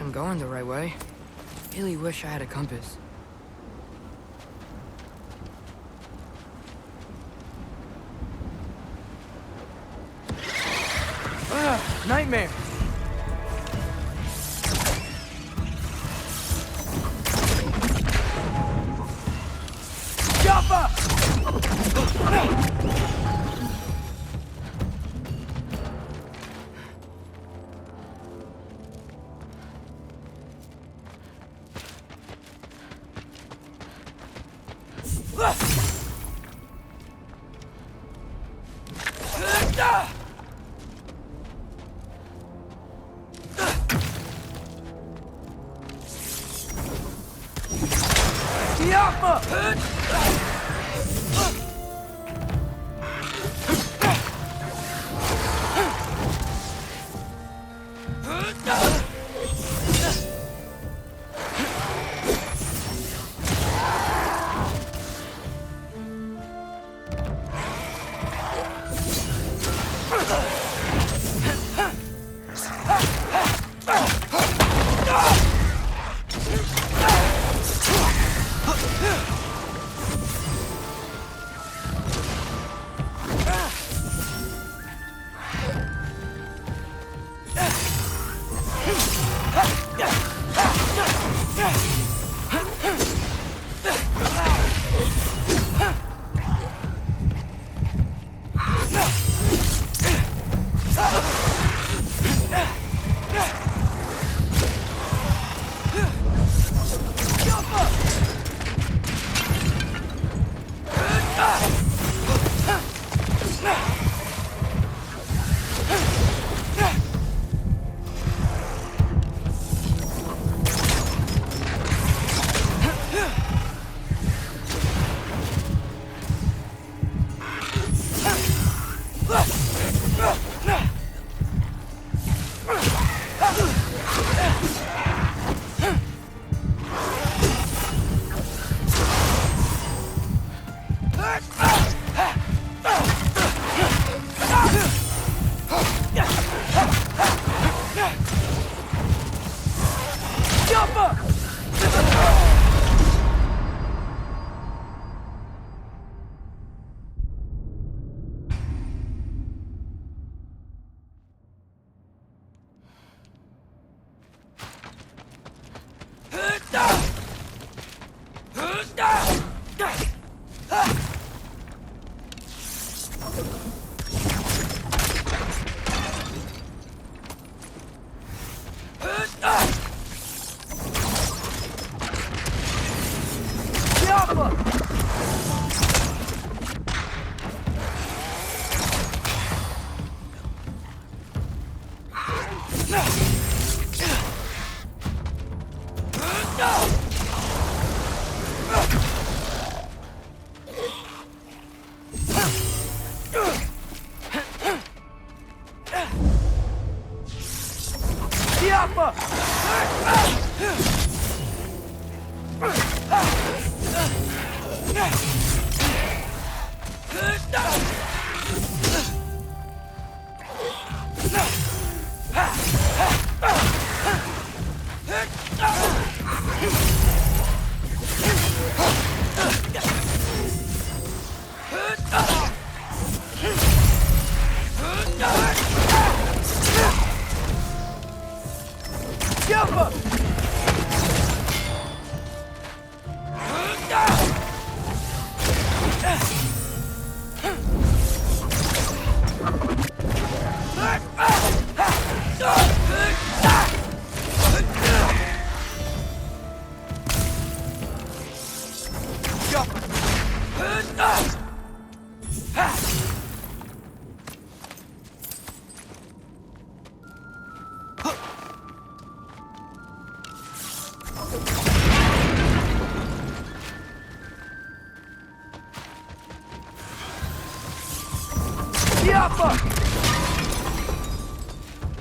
Guess I'm going the right way. Really wish I had a compass. Nightmare! Jumper!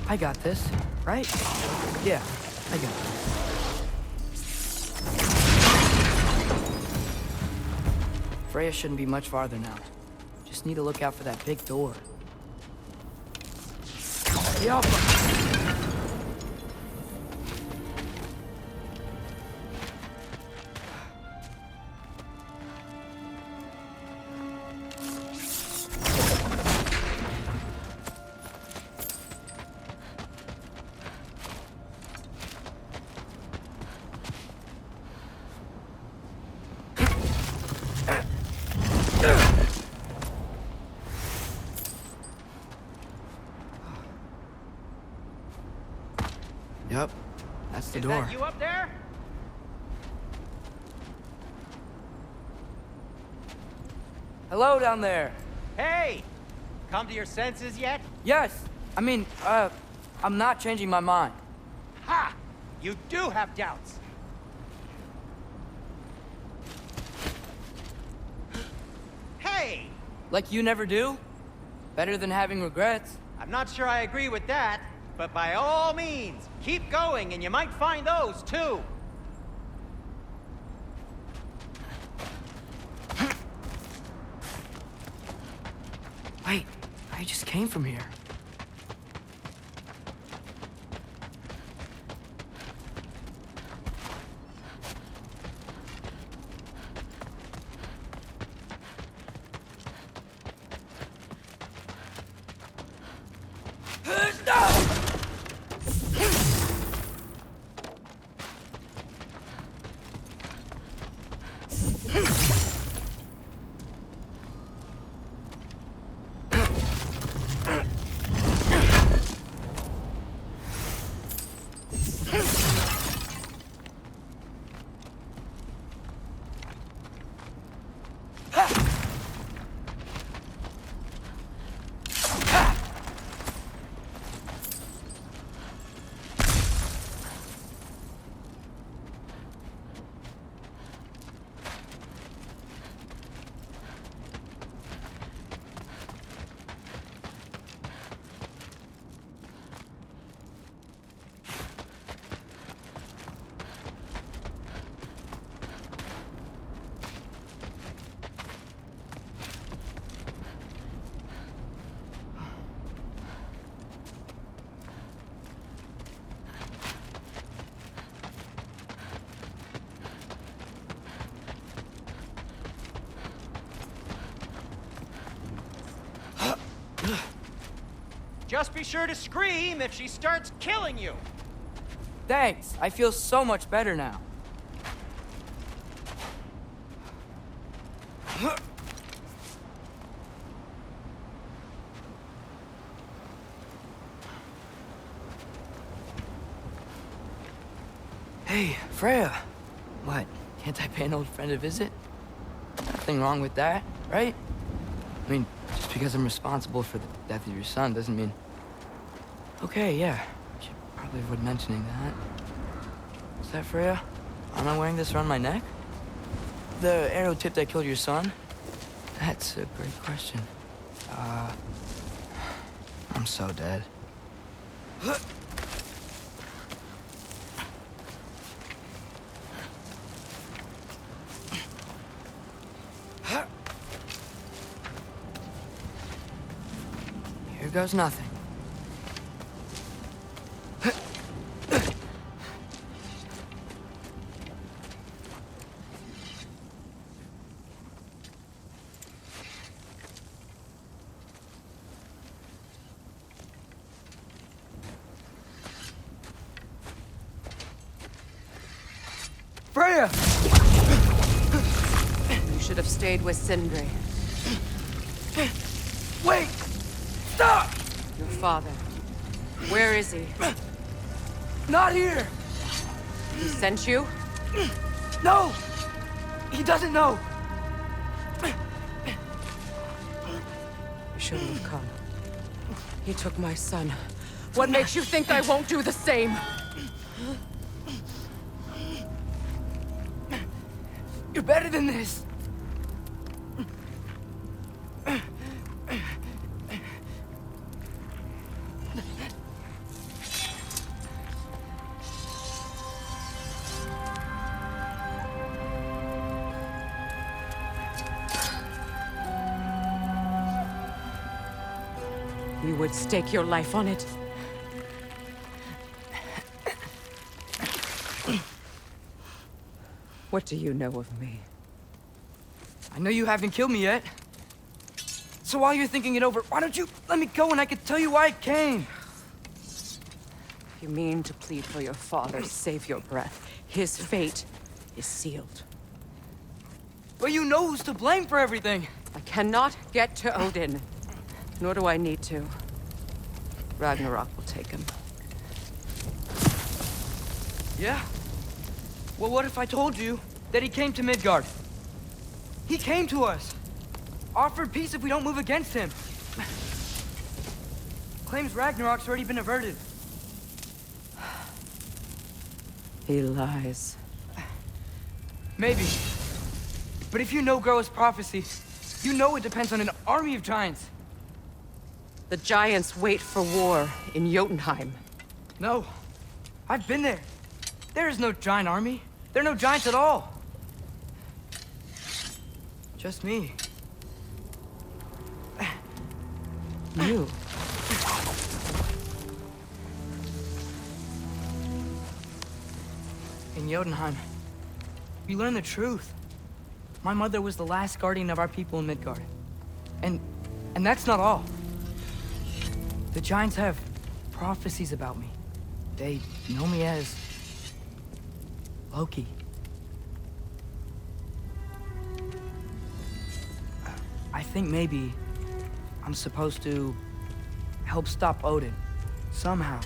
I got this, right? Yeah, I got this. Freya shouldn't be much farther now. Just need to look out for that big door. Yep, that's the Is door. that you up there? Hello down there. Hey! Come to your senses yet? Yes, I mean, I'm not changing my mind. Ha! You do have doubts. Hey! Like you never do? Better than having regrets. I'm not sure I agree with that, but by all means, keep going and you might find those too. Wait, I just came from here. Just be sure to scream if she starts killing you. Thanks, I feel so much better now. Hey, Freya. What, can't I pay an old friend a visit? Nothing wrong with that, right? I mean, just because I'm responsible for the death of your son doesn't mean... Okay, yeah. Should probably avoid mentioning that. Is that Freya? Am I wearing this around my neck? The arrow tip that killed your son? That's a great question. I'm so dead. Here goes nothing. Freya! You should have stayed with Sindri. Wait! Stop! Your father. Where is he? Not here! He sent you? No! He doesn't know! You shouldn't have come. He took my son. What makes you think I won't do the same? You're better than this! You would stake your life on it? What do you know of me? I know you haven't killed me yet. So while you're thinking it over, why don't you let me go and I can tell you why I came? You mean to plead for your father, save your breath. His fate is sealed. But you know who's to blame for everything. I cannot get to Odin. Nor do I need to. Ragnarok will take him. Yeah? Well, what if I told you that he came to Midgard? He came to us. Offered peace if we don't move against him. Claims Ragnarok's already been averted. He lies. Maybe. But if you know Groa's prophecy, you know it depends on an army of giants. The giants wait for war in Jotunheim. No. I've been there. There is no giant army. There are no giants at all. Just me. You. In Jotunheim, we learn the truth. My mother was the last guardian of our people in Midgard. And that's not all. The giants have prophecies about me. They know me as Loki. I think maybe I'm supposed to help stop Odin, somehow.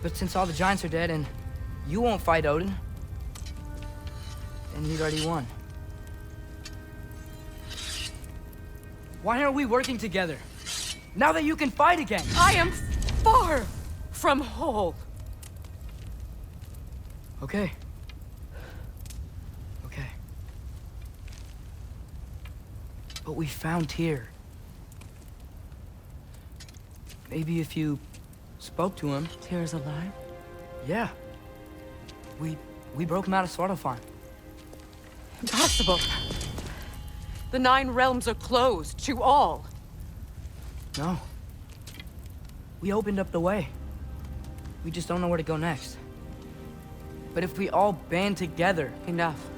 But since all the giants are dead and you won't fight Odin, then you'd already won. Why aren't we working together? Now that you can fight again! I am far from whole. Okay. Okay. But we found Tyr. Maybe if you spoke to him... Tyr's alive? Yeah. We broke him out of Svartalfheim. Impossible. The 9 realms are closed to all. No. We opened up the way. We just don't know where to go next. But if we all band together... Enough.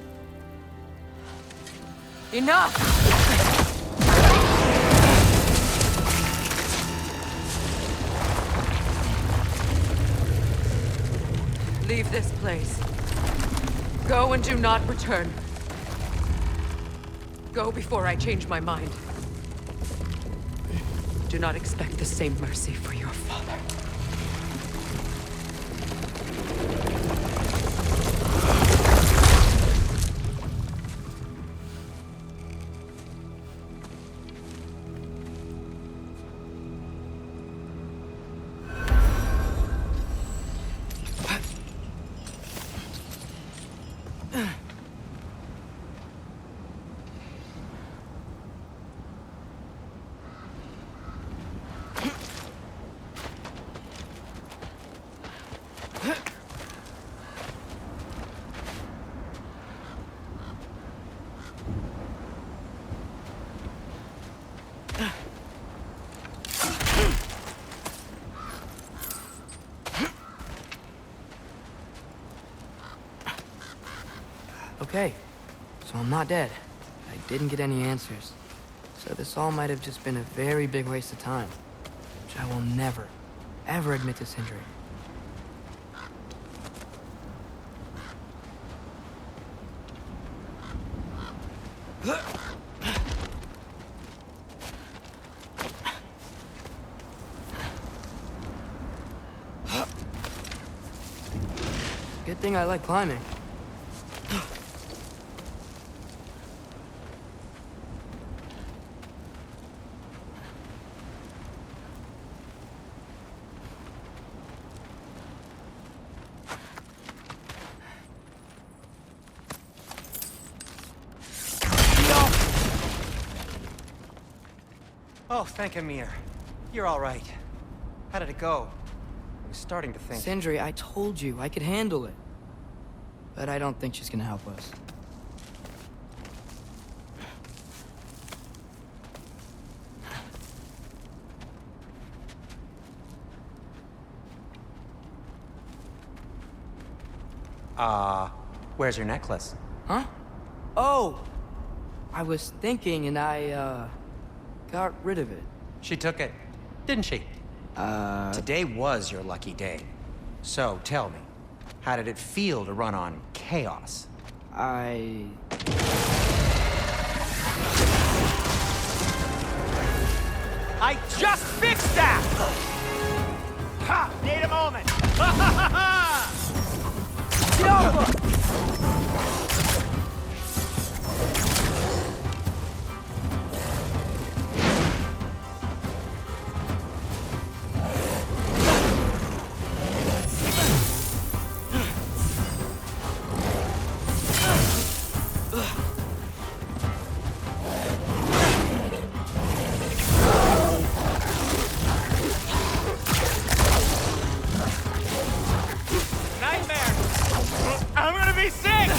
Enough! Leave this place. Go and do not return. Go before I change my mind. Do not expect the same mercy for your father. Okay, so I'm not dead. I didn't get any answers. So this all might have just been a very big waste of time. Which I will never, ever admit to Sindri. Good thing I like climbing. Oh, thank Amir. You're all right. How did it go? I was starting to think... Sindri, I told you I could handle it. But I don't think she's gonna help us. Where's your necklace? Huh? Oh! I was thinking and I, got rid of it. She took it, didn't she? Today was your lucky day. So, tell me, how did it feel to run on chaos? I just fixed that! Ha! Need a moment! I'm gonna be sick!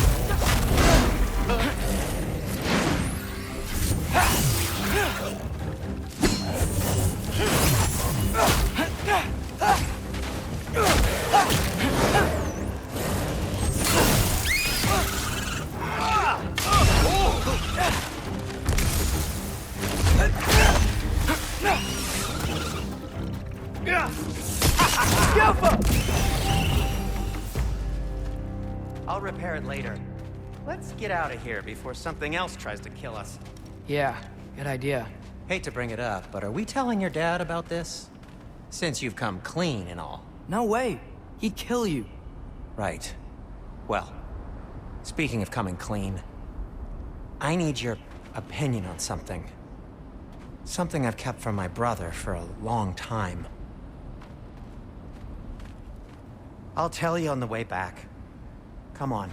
I'll repair it later. Let's get out of here before something else tries to kill us. Yeah, good idea. Hate to bring it up, but are we telling your dad about this? Since you've come clean and all. No way. He'd kill you. Right. Well, speaking of coming clean, I need your opinion on something. Something I've kept from my brother for a long time. I'll tell you on the way back. Come on.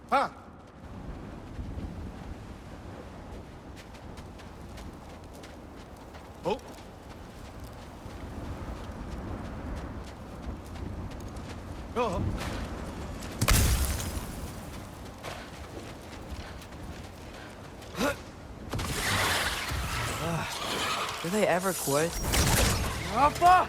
Huh? Oh. Oh. Do they ever quit? Alpha!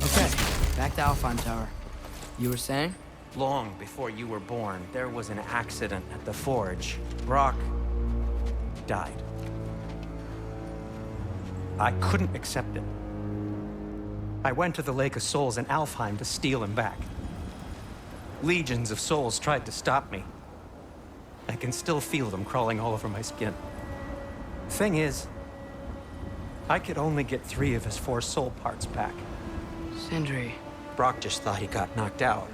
Okay, back to Alpine Tower. You were saying? Long before you were born, there was an accident at the forge. Brock died. I couldn't accept it. I went to the Lake of Souls in Alfheim to steal him back. Legions of souls tried to stop me. I can still feel them crawling all over my skin. Thing is, I could only get 3 of his 4 soul parts back. Sindri. Brock just thought he got knocked out.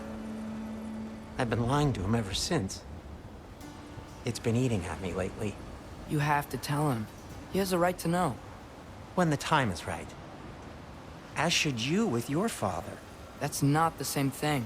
I've been lying to him ever since. It's been eating at me lately. You have to tell him. He has a right to know. When the time is right. As should you with your father. That's not the same thing.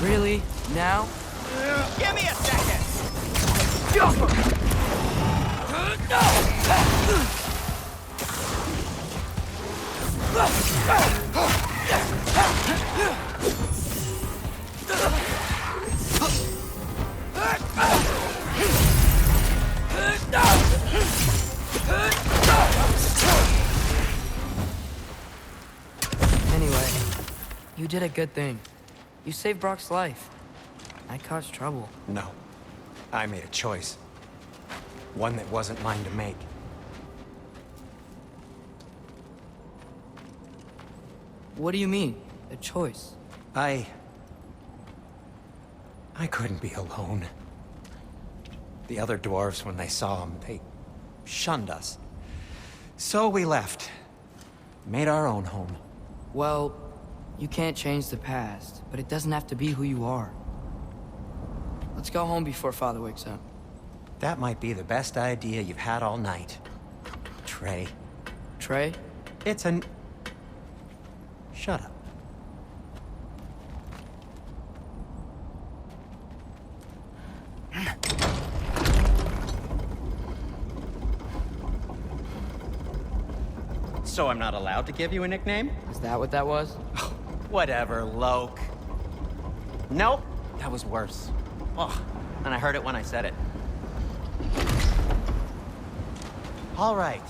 Really? Now? Give me a second! Anyway, you did a good thing. You saved Brock's life. I caused trouble. No. I made a choice. One that wasn't mine to make. What do you mean? A choice? I couldn't be alone. The other dwarves, when they saw him, they shunned us. So we left. Made our own home. Well, you can't change the past, but it doesn't have to be who you are. Let's go home before Father wakes up. That might be the best idea you've had all night. Trey. Trey? It's an... Shut up. So I'm not allowed to give you a nickname? Is that what that was? Whatever, Loke. Nope, that was worse. Oh, and I heard it when I said it. All right.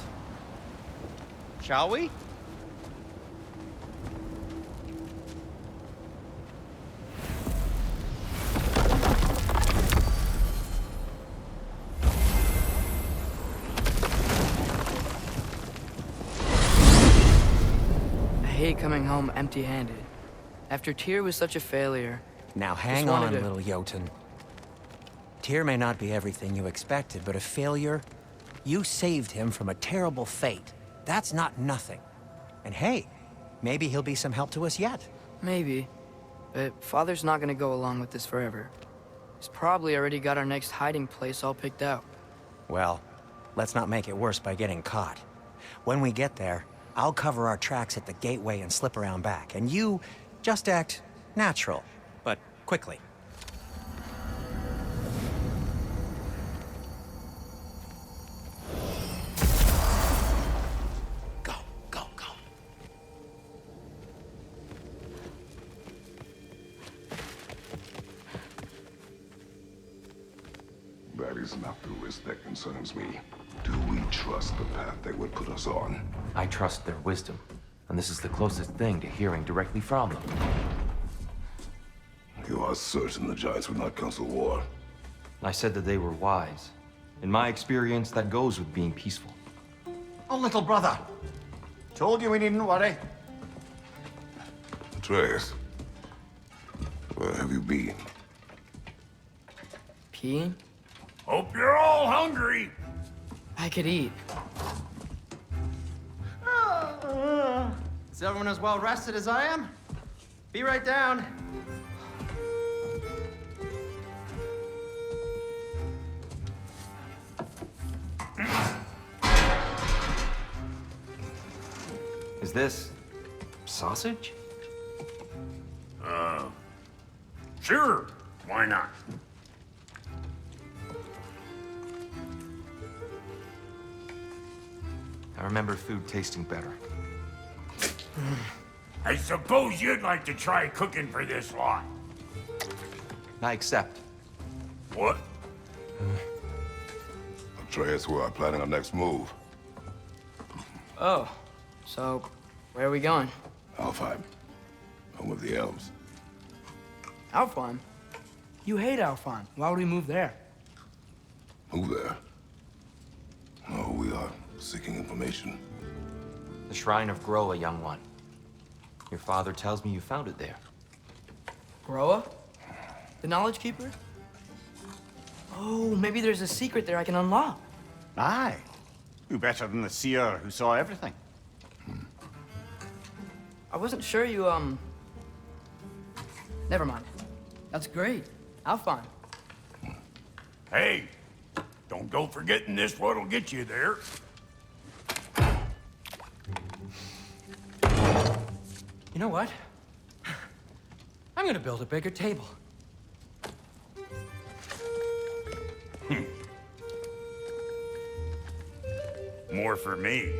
Shall we? I hate coming home empty-handed. After Tyr was such a failure. Now hang on, little Jotun. Tyr may not be everything you expected, but a failure? You saved him from a terrible fate. That's not nothing. And hey, maybe he'll be some help to us yet. Maybe. But Father's not gonna go along with this forever. He's probably already got our next hiding place all picked out. Well, let's not make it worse by getting caught. When we get there, I'll cover our tracks at the gateway and slip around back. And you just act natural, but quickly. Go, go, go. That is not the risk that concerns me. Do we trust the path they would put us on? I trust their wisdom, and this is the closest thing to hearing directly from them. You are certain the Giants would not counsel war? I said that they were wise. In my experience, that goes with being peaceful. Oh, little brother. Told you we needn't worry. Atreus, where have you been? Peeing? Hope you're all hungry. I could eat. Is everyone as well rested as I am? Be right down. Is this sausage? Sure. Why not? I remember food tasting better. I suppose you'd like to try cooking for this lot. I accept. What? Atreus, we are planning our next move. Oh, so where are we going? Alfheim, home of the elves. Alfheim? You hate Alfheim. Why would we move there? Move there? No, we are seeking information. The Shrine of Groa, young one. Your father tells me you found it there. Groa? The Knowledge Keeper? Oh, maybe there's a secret there I can unlock. Aye. Who better than the seer who saw everything? I wasn't sure you, Never mind. That's great. Alfheim. Hey, don't go forgetting this what'll get you there. You know what? I'm gonna build a bigger table. More for me.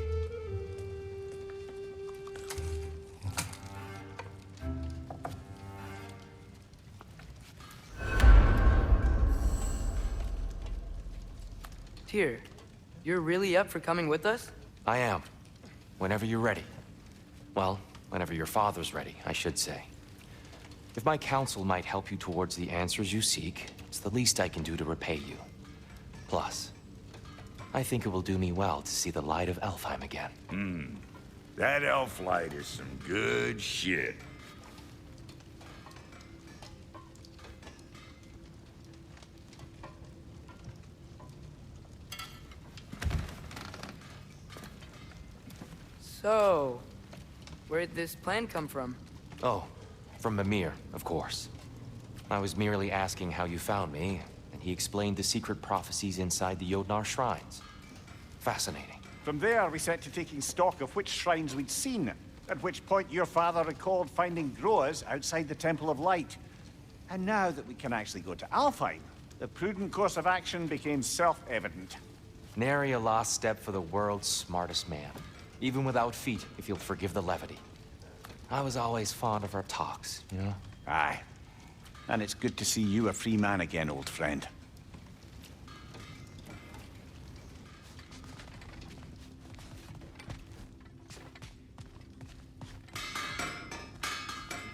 Tyr, you're really up for coming with us? I am. Whenever you're ready. Well, whenever your father's ready, I should say. If my counsel might help you towards the answers you seek, it's the least I can do to repay you. Plus, I think it will do me well to see the light of Alfheim again. That elf light is some good shit. So, where'd this plan come from? Oh, from Mimir, of course. I was merely asking how you found me, and he explained the secret prophecies inside the Jotnar shrines. Fascinating. From there, we set to taking stock of which shrines we'd seen. at which point your father recalled finding growers outside the Temple of Light. And now that we can actually go to Alfheim, the prudent course of action became self-evident. Nary a lost step for the world's smartest man. Even without feet, if you'll forgive the levity. I was always fond of our talks, you know? Aye. And it's good to see you a free man again, old friend.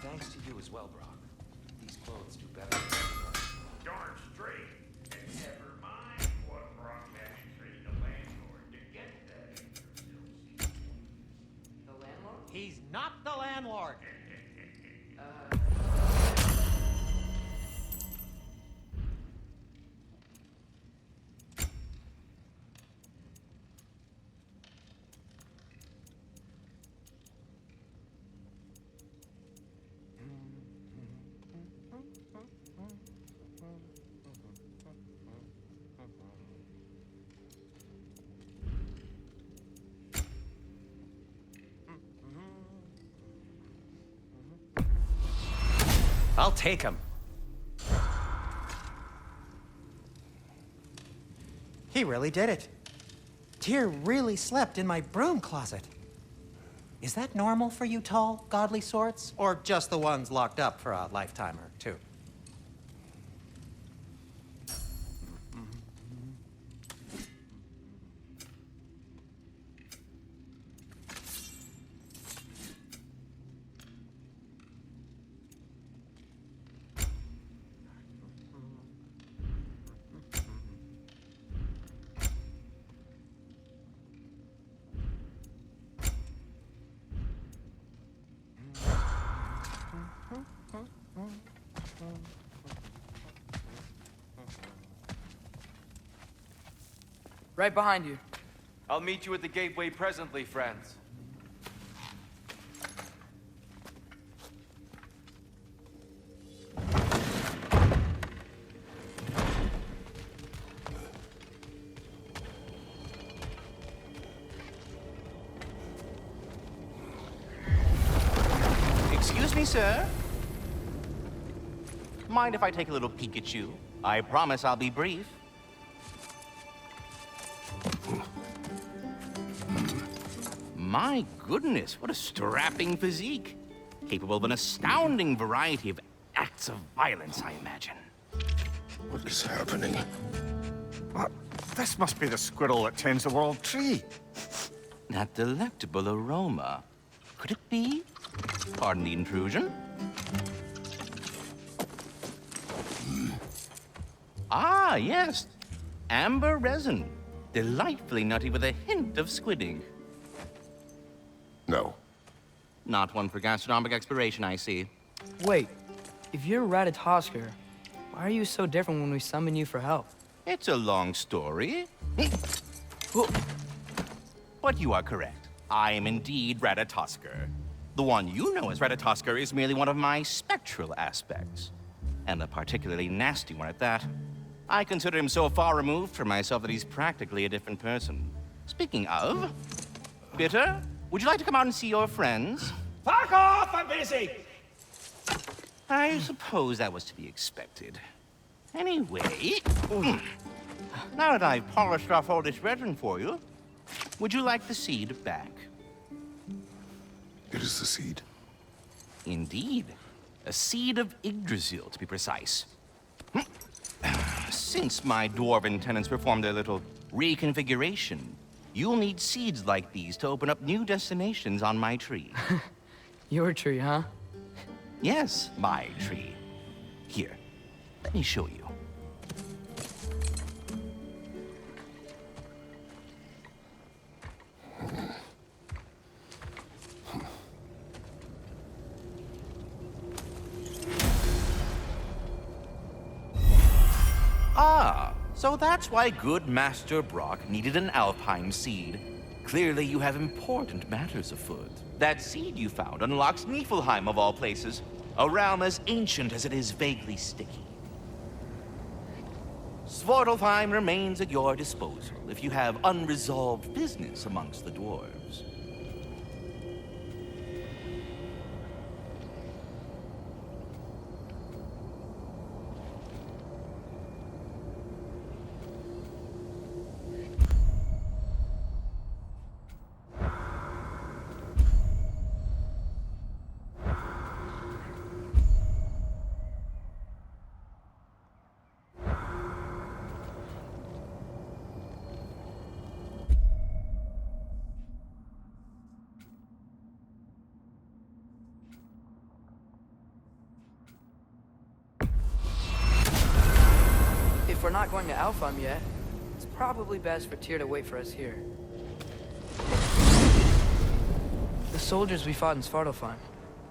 Thanks to you as well, Brock. These clothes do better. Darn straight. And never mind what Brock had to trade the landlord to get that. The landlord? He's not the landlord. I'll take him. He really did it. Tyr really slept in my broom closet. Is that normal for you tall, godly sorts? Or just the ones locked up for a lifetime or two? Right behind you. I'll meet you at the gateway presently, friends. Excuse me, sir. Mind if I take a little peek at you? I promise I'll be brief. My goodness, what a strapping physique. Capable of an astounding variety of acts of violence, I imagine. What is happening? This must be the squirrel that tends the world tree. That delectable aroma. Could it be? Pardon the intrusion. Ah, yes. Amber resin. Delightfully nutty with a hint of squid ink. No. Not one for gastronomic exploration, I see. Wait, if you're Ratatosker, why are you so different when we summon you for help? It's a long story. But you are correct. I am indeed Ratatosker. The one you know as Ratatosker is merely one of my spectral aspects. And a particularly nasty one at that. I consider him so far removed from myself that he's practically a different person. Speaking of... Bitter, would you like to come out and see your friends? Fuck off! I'm busy! I suppose that was to be expected. Anyway... Now that I've polished off all this resin for you, would you like the seed back? It is the seed. Indeed. A seed of Yggdrasil, to be precise. Since my dwarven tenants performed a little reconfiguration, you'll need seeds like these to open up new destinations on my tree. Your tree, huh? Yes, my tree. Here, let me show you. Ah, so that's why good Master Brock needed an Alfheim seed. Clearly you have important matters afoot. That seed you found unlocks Niflheim of all places, a realm as ancient as it is vaguely sticky. Svartalfheim remains at your disposal if you have unresolved business amongst the dwarves. we're not going to Alfheim yet, it's probably best for Tyr to wait for us here. The soldiers we fought in Svartalfheim,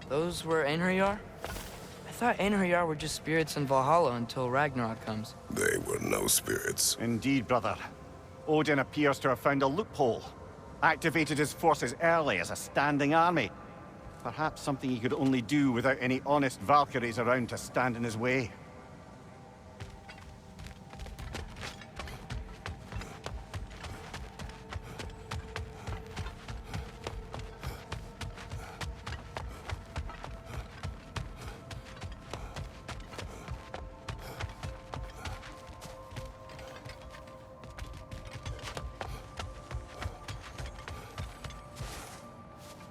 those were Einherjar? I thought Einherjar were just spirits in Valhalla until Ragnarok comes. They were no spirits. Indeed, brother. Odin appears to have found a loophole. Activated his forces early as a standing army. Perhaps something he could only do without any honest Valkyries around to stand in his way.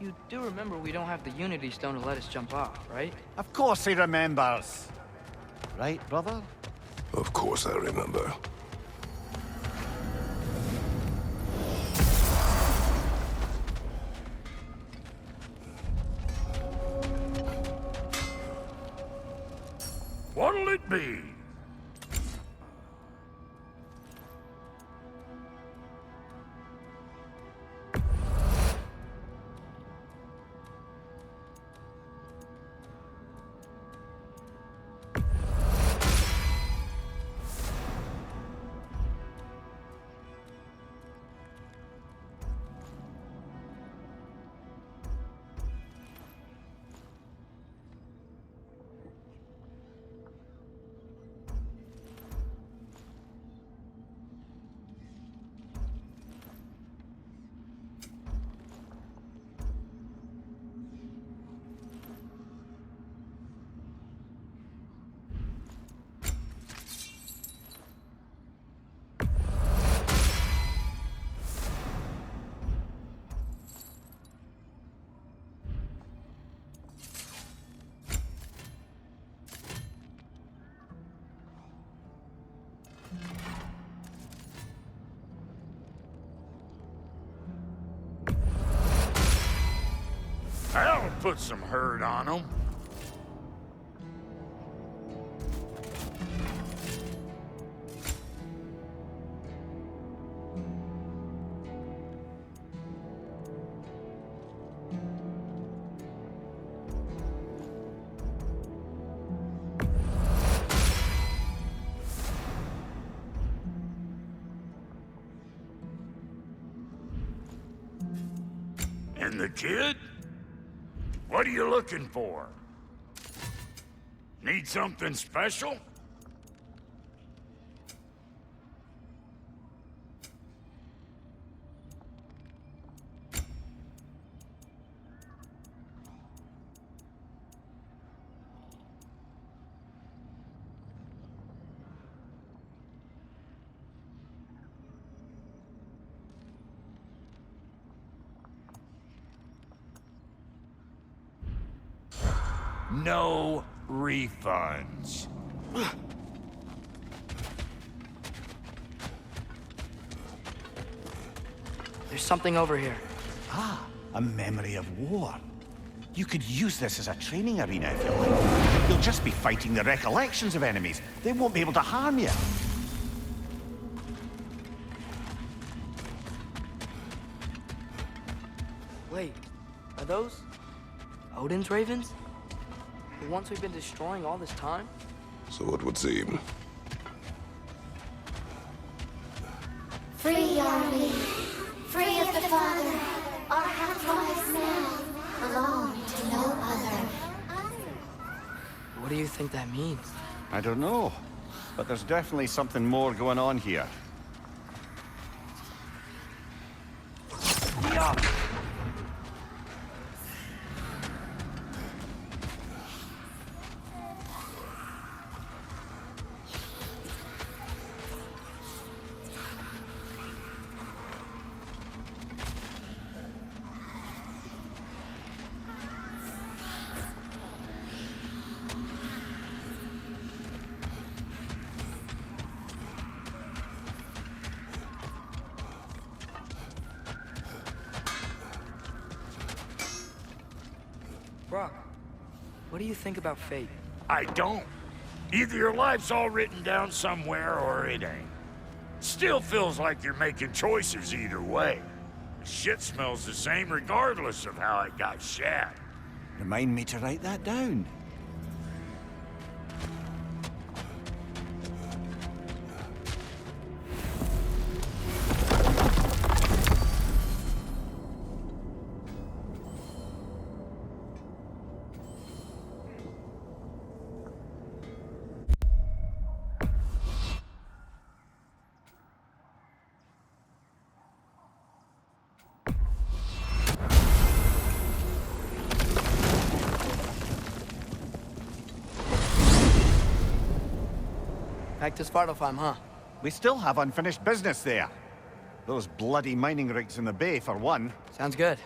You do remember we don't have the Unity Stone to let us jump off, right? Of course he remembers. Right, brother? Of course I remember. What'll it be? I'll put some hurt on them. And the kid? What are you looking for? Need something special? No refunds. There's something over here. Ah, a memory of war. You could use this as a training arena if you like. You'll just be fighting the recollections of enemies. They won't be able to harm you. Wait, are those Odin's ravens? The ones we've been destroying all this time? So it would seem. Free are we, free of the Father. Our half-lives now belong to no other. What do you think that means? I don't know, but there's definitely something more going on here. Brock, what do you think about fate? I don't. Either your life's all written down somewhere or it ain't. Still feels like you're making choices either way. The shit smells the same regardless of how it got shat. Remind me to write that down. Back to Svartalfheim, huh? We still have unfinished business there. Those bloody mining rigs in the bay, for one. Sounds good.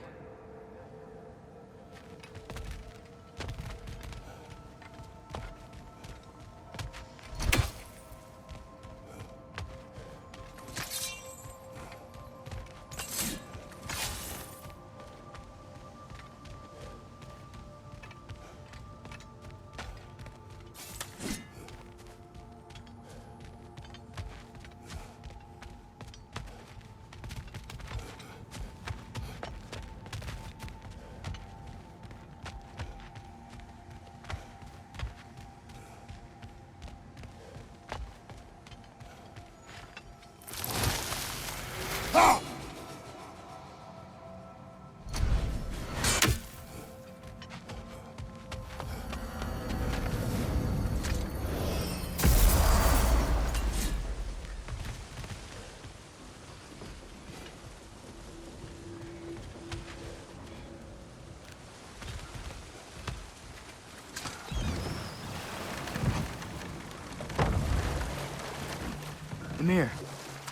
Amir,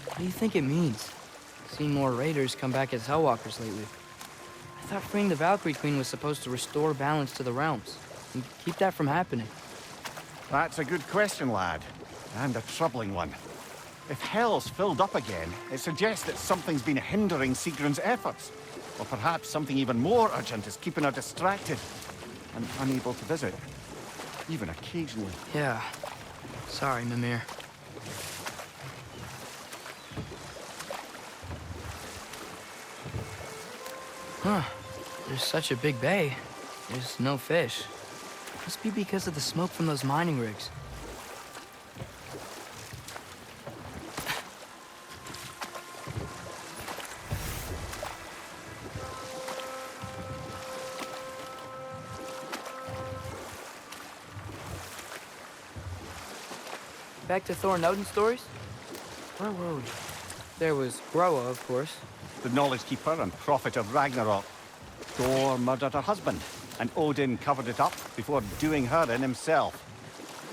what do you think it means? Seen more raiders come back as Hellwalkers lately. I thought freeing the Valkyrie Queen was supposed to restore balance to the realms and keep that from happening. That's a good question, lad. And a troubling one. If Hell's filled up again, it suggests that something's been hindering Sigrun's efforts. Or perhaps something even more urgent is keeping her distracted and unable to visit. Even occasionally. Yeah. Sorry, Mimir. Huh. There's such a big bay. There's no fish. Must be because of the smoke from those mining rigs. Back to Thor and Odin stories? Where were we? There was Groa, of course. The Knowledge Keeper and Prophet of Ragnarok. Thor murdered her husband, and Odin covered it up before doing her in himself.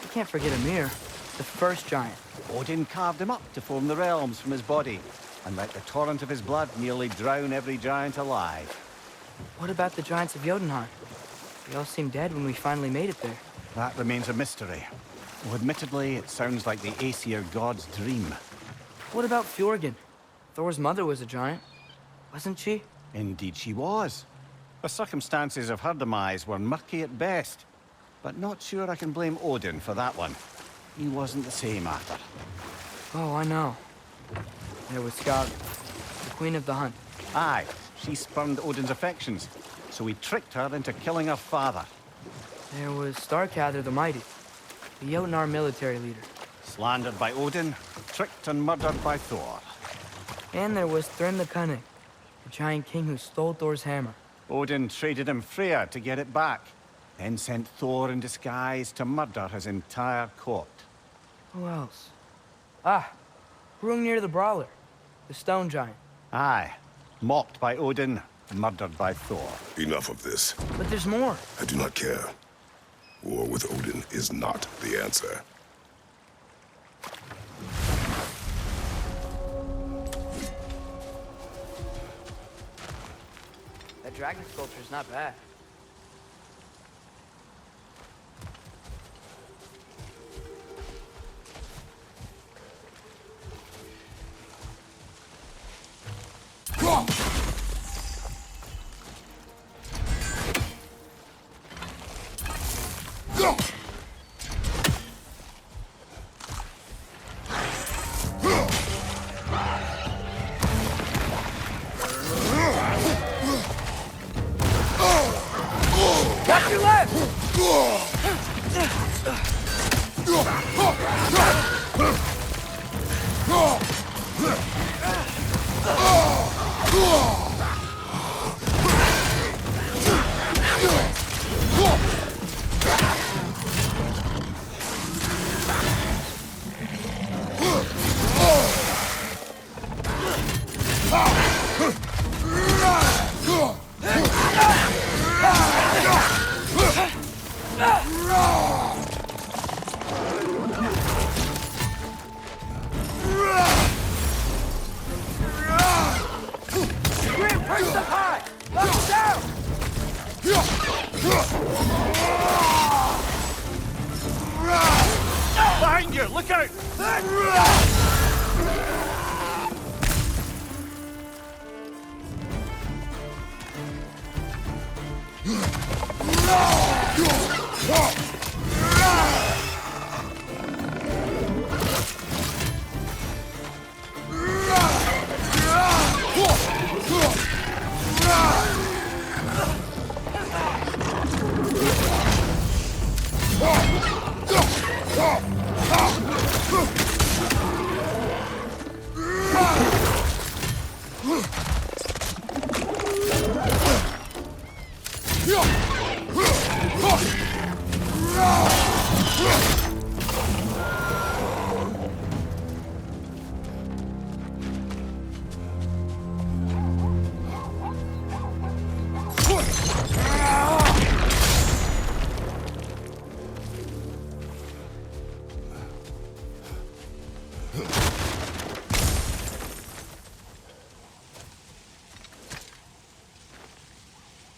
You can't forget Ymir, the first giant. Odin carved him up to form the realms from his body, and let the torrent of his blood nearly drown every giant alive. What about the giants of Jotunheim? They all seemed dead when we finally made it there. That remains a mystery. Though admittedly, it sounds like the Aesir god's dream. What about Fjorgyn? Thor's mother was a giant, wasn't she? Indeed she was. The circumstances of her demise were murky at best, but not sure I can blame Odin for that one. He wasn't the same after. Oh, I know. There was Skald, the queen of the hunt. Aye, she spurned Odin's affections, so he tricked her into killing her father. There was Starkadr the Mighty, the Jotnar military leader. Slandered by Odin, tricked and murdered by Thor. And there was Thrym the Cunning, the giant king who stole Thor's hammer. Odin traded him Freya to get it back, then sent Thor in disguise to murder his entire court. Who else? Ah, Hrungnir the Brawler, the stone giant. Aye, mocked by Odin, murdered by Thor. Enough of this. But there's more. I do not care. War with Odin is not the answer. That dragon sculpture's not bad. Behind you! Look out!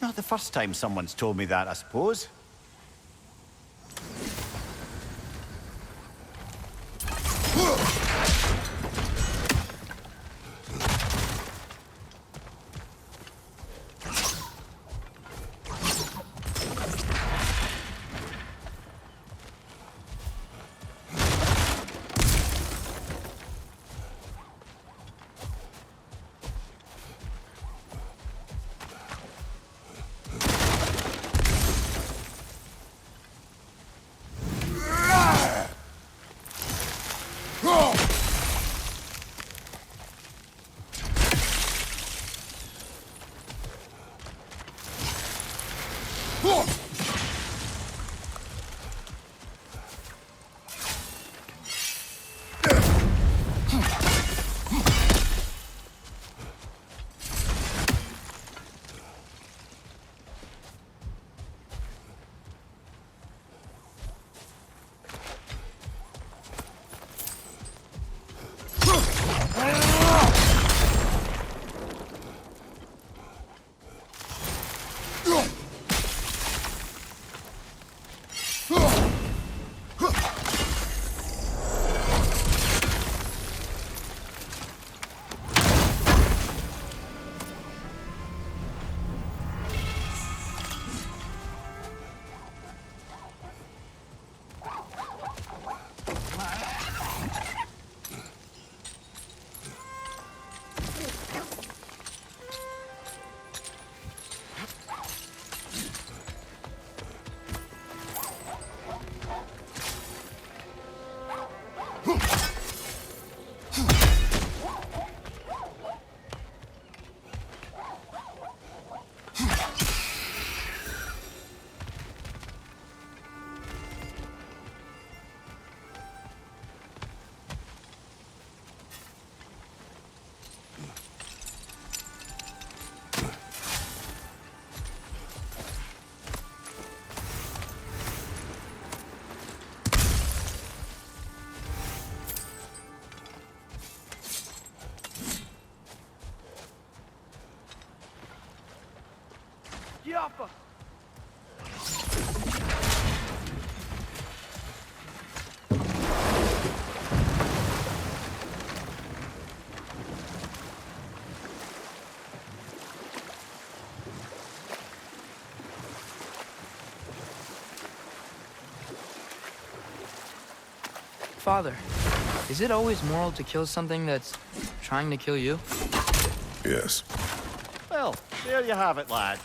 Not the first time someone's told me that, I suppose. Father, is it always moral to kill something that's trying to kill you? Yes. Well, there you have it, lad.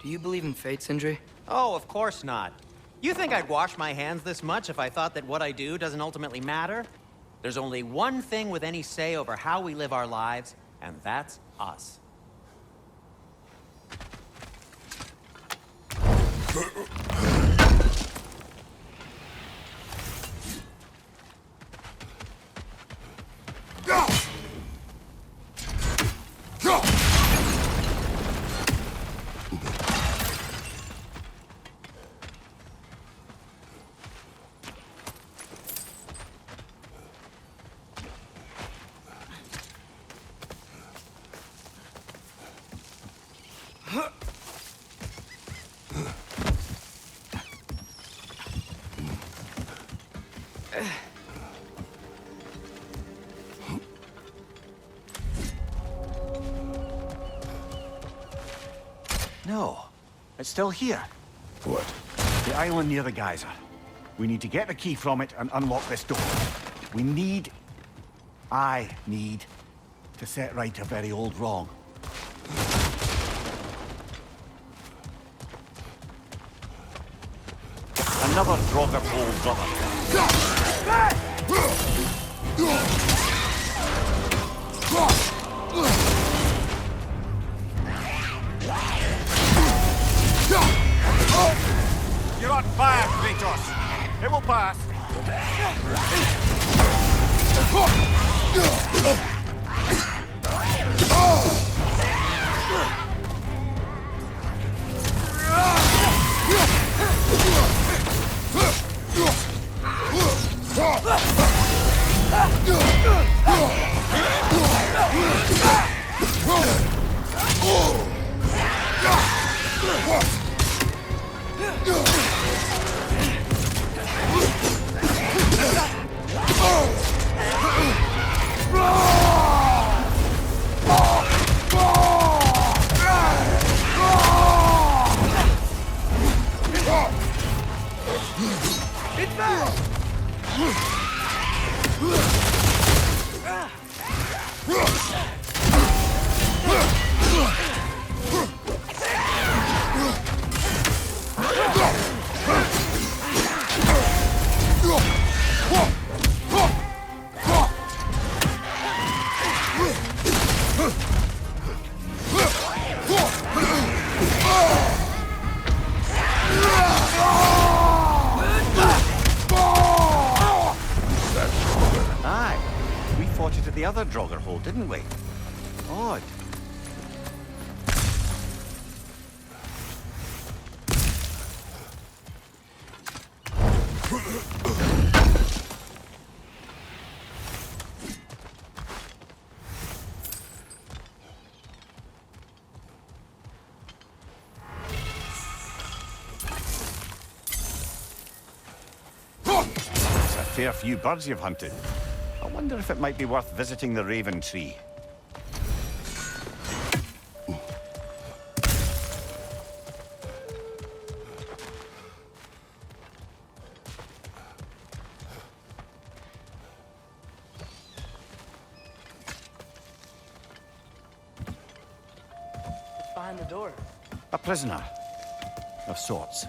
Do you believe in fate, Sindri? Oh, of course not. You think I'd wash my hands this much if I thought that what I do doesn't ultimately matter? There's only one thing with any say over how we live our lives, and that's us. No, it's still here. What? The island near the geyser. We need to get the key from it and unlock this door. I need to set right a very old wrong. Another Draugr old You're on fire, Kratos! It will pass! The other Draugr hole, didn't we? Odd. It's a fair few birds you've hunted. I wonder if it might be worth visiting the Raven Tree. What's behind the door? A prisoner. Of sorts.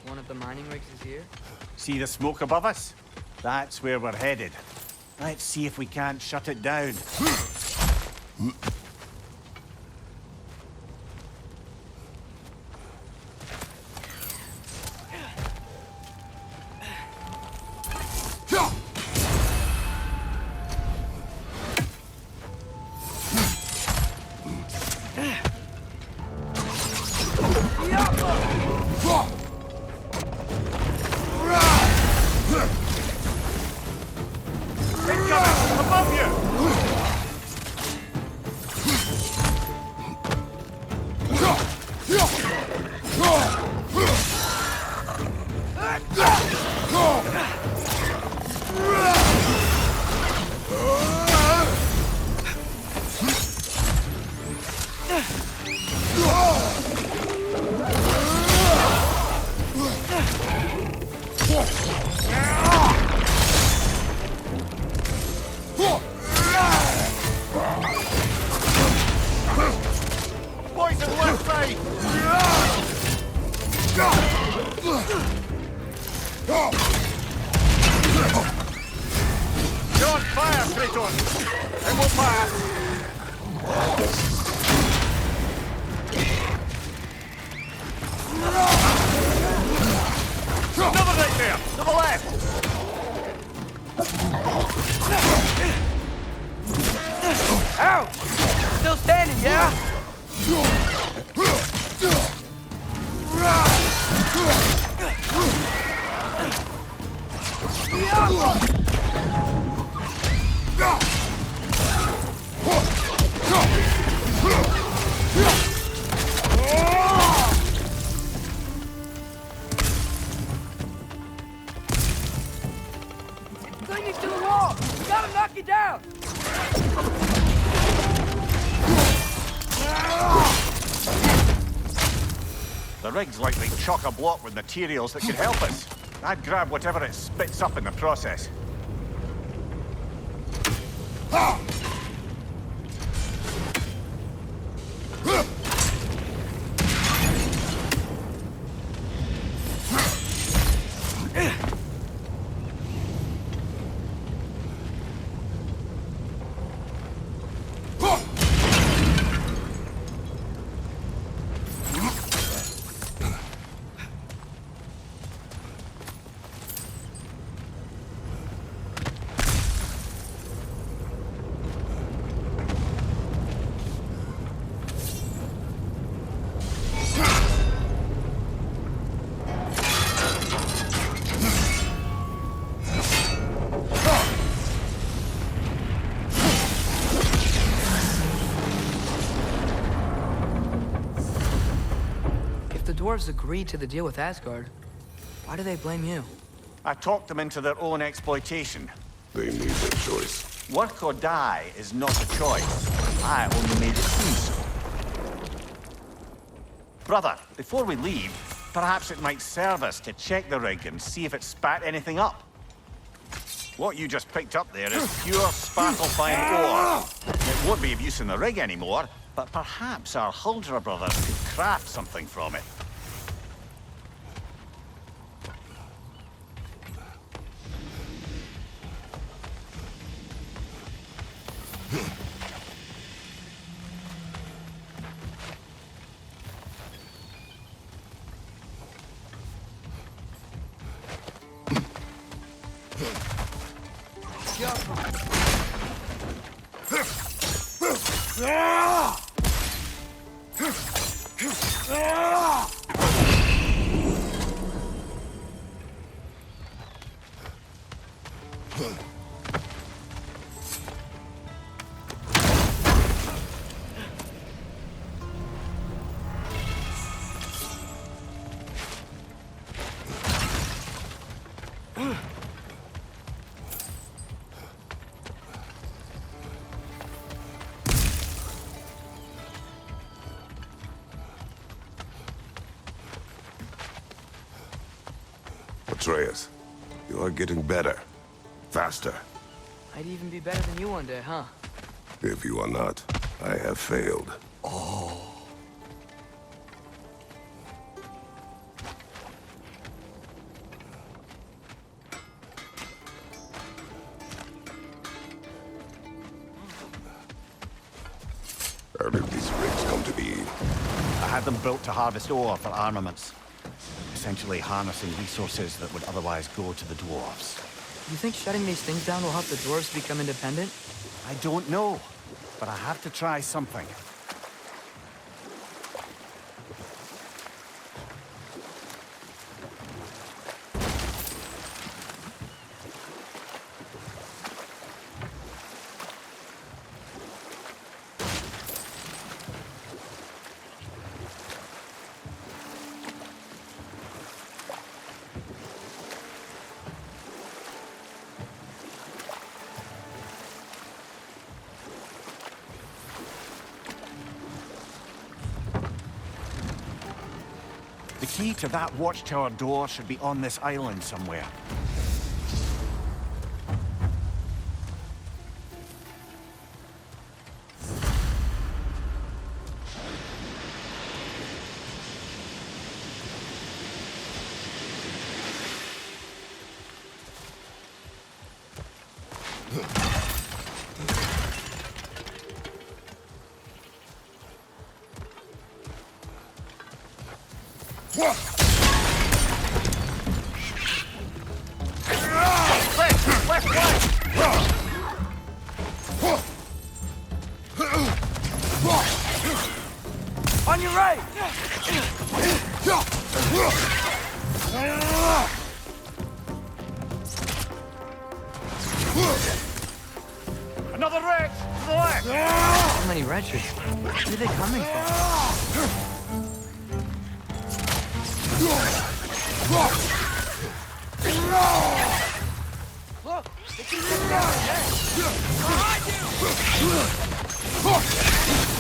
One of the mining rigs is here? See the smoke above us? That's where we're headed. Let's see if we can't shut it down. Poison left side! You're on fire, Kratos! It will pass! Another right there! To the left! Ow! Still standing, yeah? Clinging to the wall! We gotta knock you down! The rig's likely chock-a-block with materials that could help us. I'd grab whatever it spits up in the process. The dwarves agreed to the deal with Asgard. Why do they blame you? I talked them into their own exploitation. They made their choice. Work or die is not a choice. I only made it seem so. Brother, before we leave, perhaps it might serve us to check the rig and see if it spat anything up. What you just picked up there is pure sparkle-fine ore. It won't be of use in the rig anymore, but perhaps our Huldra brothers could craft something from it. Atreus, you are getting better. Faster. I'd even be better than you one day, huh? If you are not, I have failed. How did these rigs come to be? I had them built to harvest ore for armaments. Essentially harnessing resources that would otherwise go to the dwarves. You think shutting these things down will help the dwarves become independent? I don't know, but I have to try something. key to that watchtower door should be on this island somewhere. On your right! Another wreck! To the left! So many wretches. Where are they coming from? Look! They keep coming down again! Behind you!